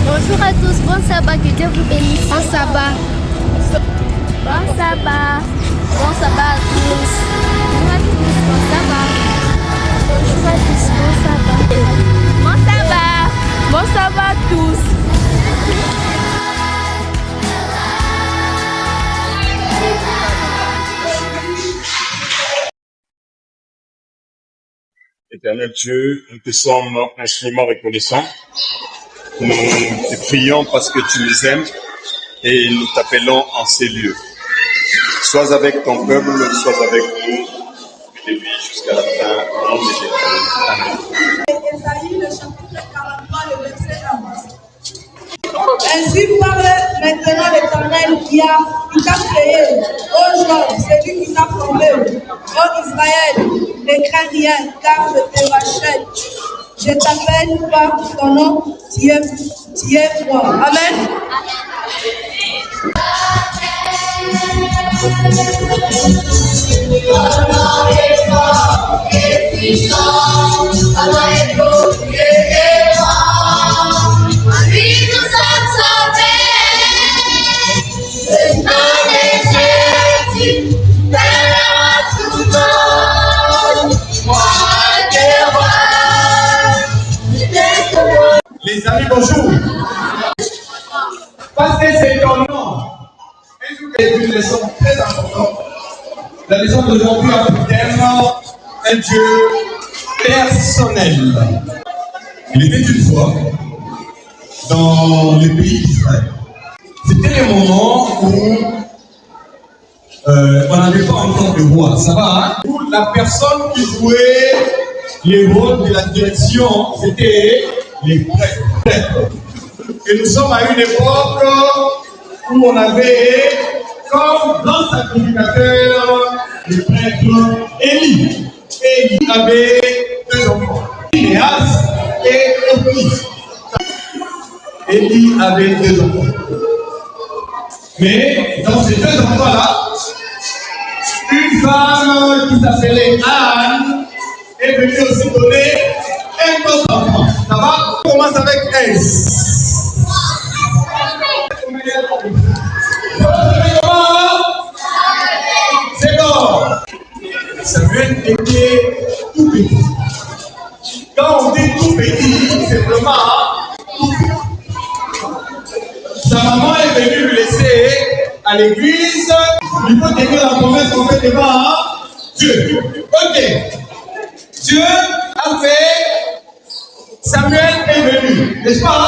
Bonjour à tous, bon sabbat, que Dieu vous bénisse. Bon sabbat. Bon sabbat. Bon sabbat à tous. Bonjour à tous, bon sabbat. Bonjour à tous, bon sabbat. Bon sabbat. Bon sabbat à tous. Éternel Dieu, nous te sommes infiniment reconnaissants. Nous te prions parce que tu nous aimes et nous t'appelons en ces lieux. Sois avec ton peuple, sois avec nous, depuis jusqu'à la fin. Au nom de Jésus. Amen. Ésaïe, le chapitre 43, le verset 1. Ainsi parle maintenant l'Éternel qui t'a créé. Ô Job, c'est lui qui t'a formé. Ô Israël, ne crains rien, car je te rachète. Je t'appelle par ton nom, tu es fort. Amen. Les amis, bonjour. Parce que c'est ton nom. C'est une leçon très importante. La leçon d'aujourd'hui a pour thème un Dieu personnel. Il était une fois dans le pays d'Israël. C'était le moment où on n'avait pas encore de roi. Ça va, hein? Où la personne qui jouait les rôles de la direction, c'était les prêtres. Et nous sommes à une époque où on avait comme grand sacrificateur le prêtre Élie. Élie avait deux enfants, Phinéas et Hophni. Élie avait deux enfants. Mais dans ces deux enfants-là, une femme qui s'appelait Anne est venue aussi donner un autre enfant. Ça va? On commence avec S. C'est bon. Samuel était tout petit. Quand on dit tout petit, c'est vraiment tout petit. Sa maman est venue le laisser à l'église. Il faut tenir la promesse qu'on fait devant Dieu. Ok. Dieu a fait. Samuel est venu, n'est-ce pas?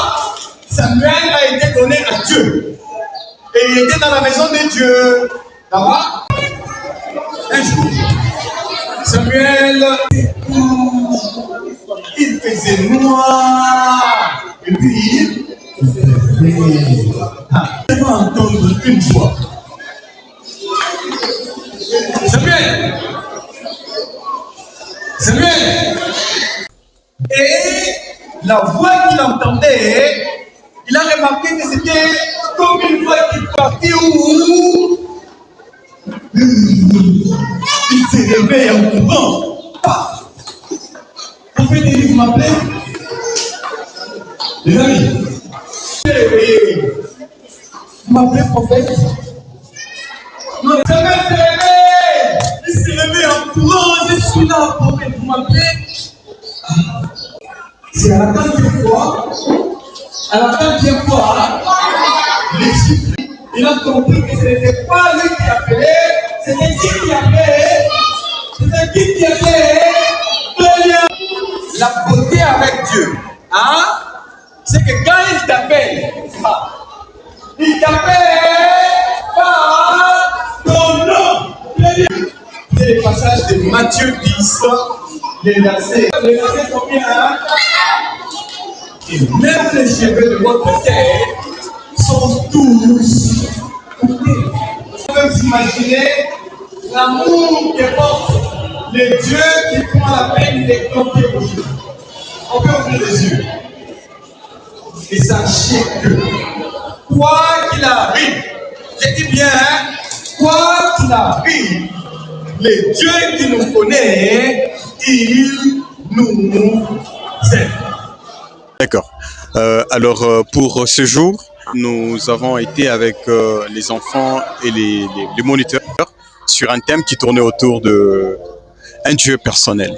Samuel a été donné à Dieu. Et il était dans la maison de Dieu. D'accord? Un jour, Samuel, il faisait noir. Et puis, il faisait il va entendre une voix. Samuel! Samuel! Et la voix qu'il entendait, il a remarqué que c'était comme une voix qui partait où il s'est réveillé en courant. Vous faites vous m'appelez? Les amis, il s'est réveillé. Vous m'appelez prophète? Non, Samuel s'est réveillé. Il s'est réveillé en courant. Je suis là, prophète. Vous m'appelez? C'est à la 4e fois, l'Égypte, il a compris que ce n'était pas lui qui appelait, c'était qui avait la beauté avec Dieu. Hein? C'est que quand il t'appelle, il t'appelle par ton nom. C'est le passage de Matthieu 10, les versets combien? Hein? Et même les cheveux de votre tête sont tous coupés. On peut s'imaginer l'amour que porte le Dieu qui prend la peine de compter vos cheveux. On peut ouvrir les yeux. Et sachez que, quoi qu'il arrive, je dis bien, hein, quoi qu'il arrive, le Dieu qui nous connaît, il nous aime. D'accord. Pour ce jour, nous avons été avec les enfants et les moniteurs sur un thème qui tournait autour de un Dieu personnel.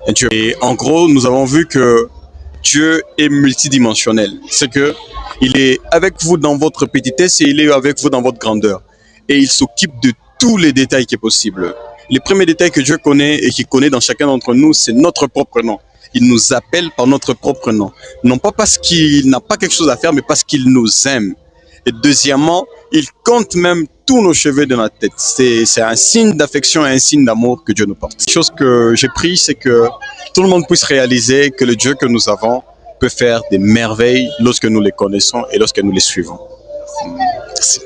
Un Dieu. Et en gros, nous avons vu que Dieu est multidimensionnel. C'est que il est avec vous dans votre petitesse et il est avec vous dans votre grandeur. Et il s'occupe de tous les détails qui est possible. Les premiers détails que Dieu connaît et qu'il connaît dans chacun d'entre nous, c'est notre propre nom. Il nous appelle par notre propre nom. Non pas parce qu'il n'a pas quelque chose à faire, mais parce qu'il nous aime. Et deuxièmement, il compte même tous nos cheveux de notre tête. C'est un signe d'affection et un signe d'amour que Dieu nous porte. La chose que j'ai pris, c'est que tout le monde puisse réaliser que le Dieu que nous avons peut faire des merveilles lorsque nous les connaissons et lorsque nous les suivons. Merci.